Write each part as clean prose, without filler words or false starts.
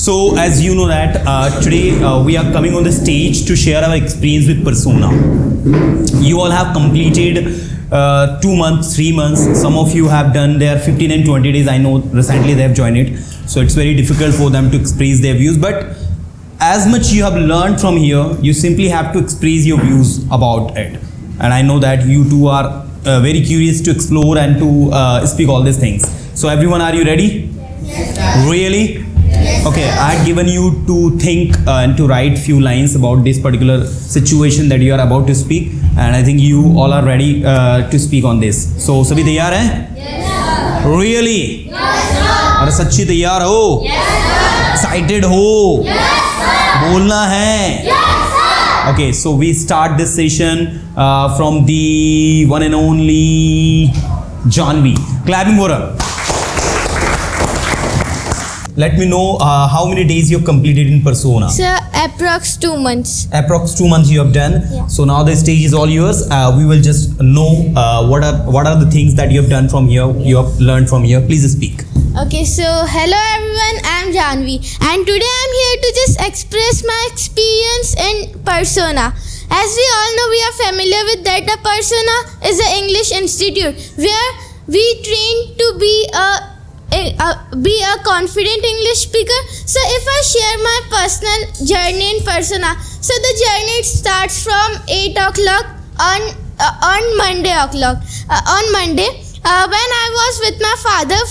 So, as you know that today we are coming on the stage to share our experience with Persona. You all have completed 2 months, 3 months. Some of you have done their 15 and 20 days. I know recently they have joined it. So it's very difficult for them to express their views. But as much you have learned from here, you simply have to express your views about it. And I know that you two are very curious to explore and to speak all these things. So everyone, are you ready? Yes. Really? Yes. Okay, I had given you to think and to write few lines about this particular situation that you are about to speak, and I think you all are ready to speak on this. So सभी तैयार हैं? Yes, sir. Really? Yes, sir. और सच्ची तैयार हो? Yes, sir. Excited हो? Yes, sir. बोलना है? Yes, sir. Okay, so we start this session from the one and only Janvi. Clapping for her. Let me know how many days you have completed in Persona. Sir, approx 2 months. Approx 2 months you have done. Yeah. So now the stage is all yours. We will just know what are the things that you have done from here, you have learned from here. Please speak. Okay, so hello everyone, I'm Janvi and today I'm here to just express my experience in Persona. As we all know, we are familiar with that a Persona is an English institute where we train to be a confident English speaker. So if I share my personal journey in Persona, so the journey starts from 8 o'clock on Monday. When I was with my father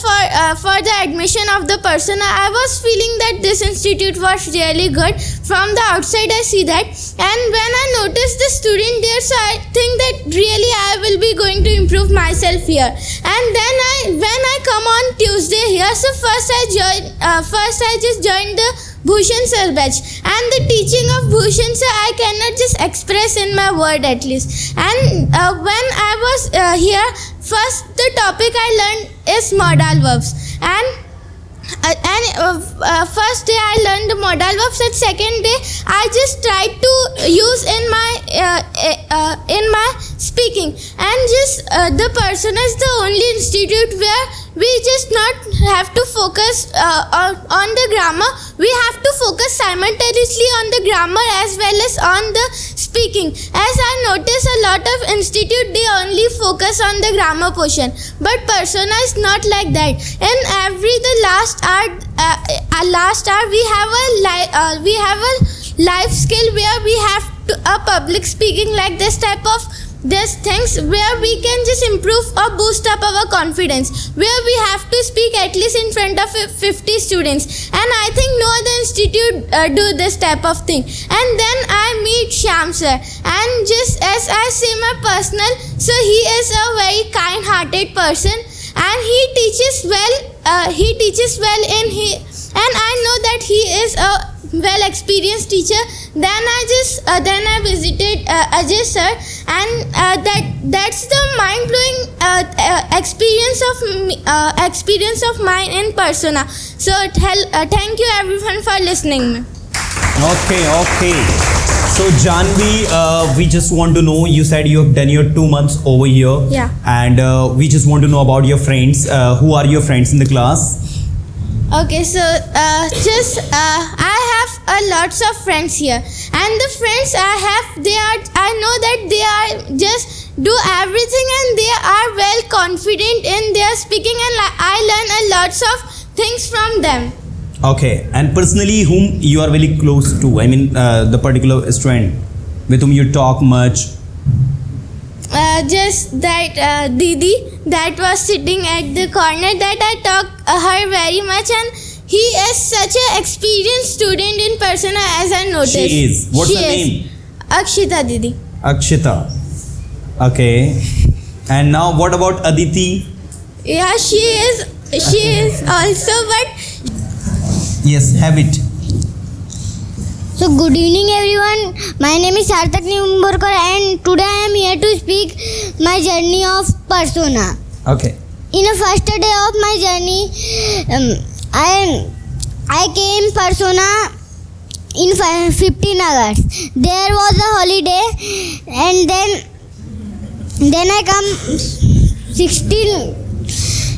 for the admission of the Persona, I was feeling that this institute was really good. From the outside I see that, and when I noticed the student there, so I think that really I will be going to improve myself here. And then when I come on Tuesday here, so first I just joined the Bhushan sir batch, and the teaching of Bhushan sir I cannot just express in my word at least. And when I was here, first the topic I learned is modal verbs, and first day I learned the modal verbs, and second day I just tried to use in my speaking. And just the Persona is the only institute where we just not have to focus on the grammar, we have to focus simultaneously on the grammar as well as on the speaking. As I notice a lot of institute, they only focus on the grammar portion, but Persona is not like that. In the last hour we have a life skill where we have to a public speaking, like this type of these things where we can just improve or boost up our confidence, where we have to speak at least in front of 50 students, and I think no other institute do this type of thing. And then I meet Shyam sir, and just as I see my personal, so he is a very kind-hearted person, and he teaches well and I know that he is a well experienced teacher. Then I visited Ajay sir, and that's the mind blowing experience of mine in Persona. So thank you everyone for listening me. Okay. So Janvi, we just want to know, you said you have done your 2 months over here. Yeah. And we just want to know about your friends. Who are your friends in the class? Okay, so I have lots of friends here, and the friends I have, I know that they are just do everything and they are well confident in their speaking, and I learn a lots of things from them. Okay, and personally, whom you are very close to? I mean, the particular student with whom you talk much. Just that Didi that was sitting at the corner, that I talk her very much, and he is such an experienced student in Persona as I noticed. She is. What's her name? Akshita Didi. Akshita. Okay. And now what about Aditi? Yeah, she is also, but Yes, have it. So good evening everyone, my name is Sarthak Nimborkar and today I am here to speak my journey of Persona. Okay. In the first day of my journey, I came Persona in 15 August. There was a holiday, and then I come 16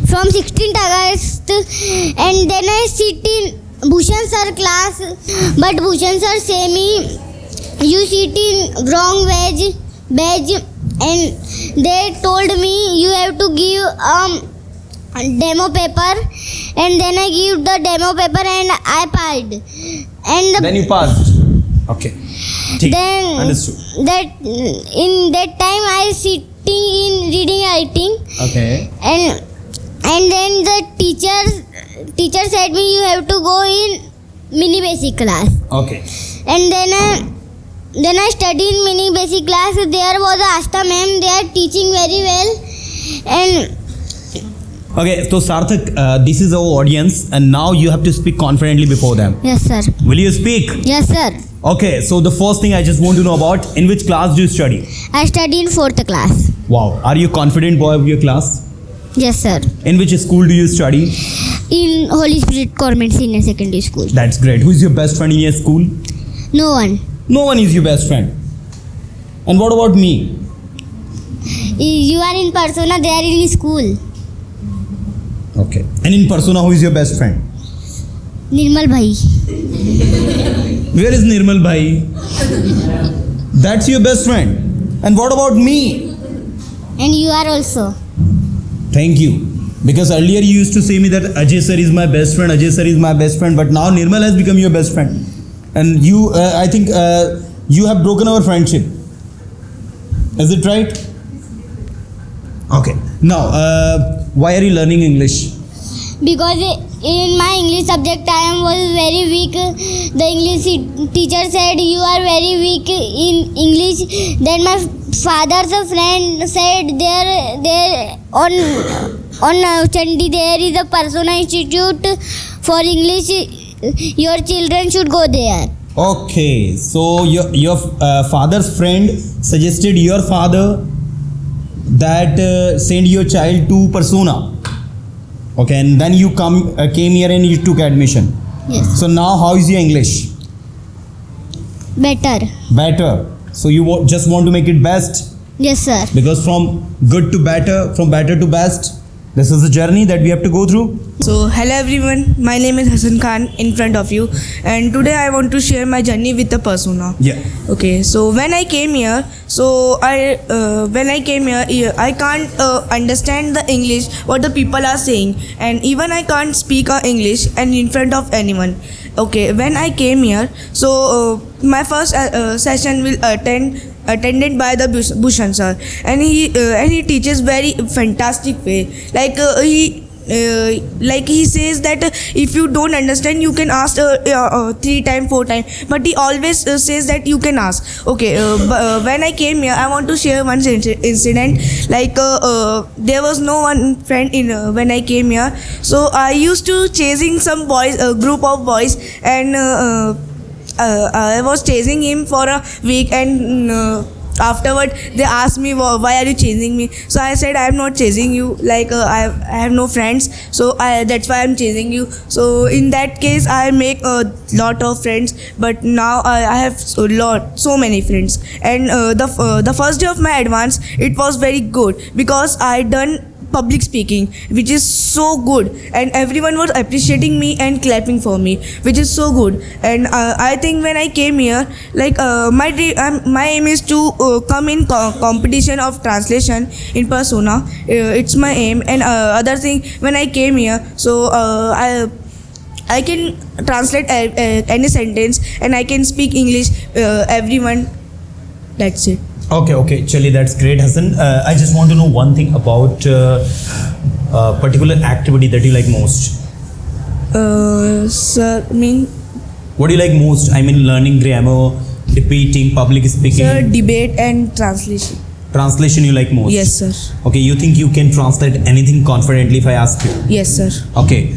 from 16th August, and then I sit in Bhushan sir class, but Bhushan sir say me, you sit in wrong bench, and they told me you have to give demo paper, and then I give the demo paper and I passed. And Then you passed. Okay. ठीक. then Understood. that in that time I sitting in reading writing, Okay. and then the teacher said me you have to go in mini basic class, Okay. and then I studied in mini basic class. There was a Asta ma'am. They are teaching very well, and Okay. So Sarthak, this is our audience, and now you have to speak confidently before them. yes sir, Will you speak? yes sir. Okay. So the first thing I just want to know about, in which class do you study? I study in 4th class. Wow. Are you confident boy of your class? Yes sir. In which school do you study? In Holy Spirit Convent Senior Secondary School. That's great. Who is your best friend in your school? No one. No one is your best friend. And what about me? You are in persona. They are in school. Okay. And in persona, who is your best friend? Nirmal bhai. Where is Nirmal Bhai? That's your best friend. And what about me? And you are also. Thank you. Because earlier you used to say me that Ajay sir is my best friend, Ajay sir is my best friend, but now Nirmal has become your best friend. And you, I think you have broken our friendship. Is it right? Okay. Now, why are you learning English? Because in my English subject I was very weak. The English teacher said you are very weak in English. Then my father's friend said there on Chandi there is a Persona Institute for English. Your children should go there. Okay. So your father's friend suggested your father that send your child to Persona. Okay, and then you came here and you took admission. Yes. So now how is your English? Better. Better. So you just want to make it best, Yes sir. because from good to better, from better to best, this is the journey that we have to go through. So hello everyone, my name is Hassan Khan in front of you, and today I want to share my journey with the Persona. Yeah. Okay, so when I came here, I can't understand the English what the people are saying, and even I can't speak English and in front of anyone. Okay, when I came here, so my first session will attended by the Bhushan sir, and he teaches very fantastic way. Like he says that if you don't understand you can ask 3 times 4 times, but he always says that you can ask. Okay, when I came here I want to share one incident. Like there was no one friend in when I came here, so I used to chasing some boys, a group of boys, and I was chasing him for a week, and afterward they asked me why are you chasing me. So I said I am not chasing you, like I have no friends, so that's why I'm chasing you. So in that case I make a lot of friends, but now I have so many friends. And the first day of my advance, it was very good because I done public speaking, which is so good, and everyone was appreciating me and clapping for me, which is so good. And I think when I came here, like my aim is to come in competition of translation in Persona. It's my aim. And other thing, when I came here, so I can translate any sentence, and I can speak English everyone. That's it. Okay, Chali, that's great, Hassan. I just want to know one thing about particular activity that you like most. Sir, What do you like most? I mean, learning grammar, debating, public speaking. sir, debate and translation. Translation you like most? Yes, sir. Okay, you think you can translate anything confidently if I ask you? Yes, sir. Okay,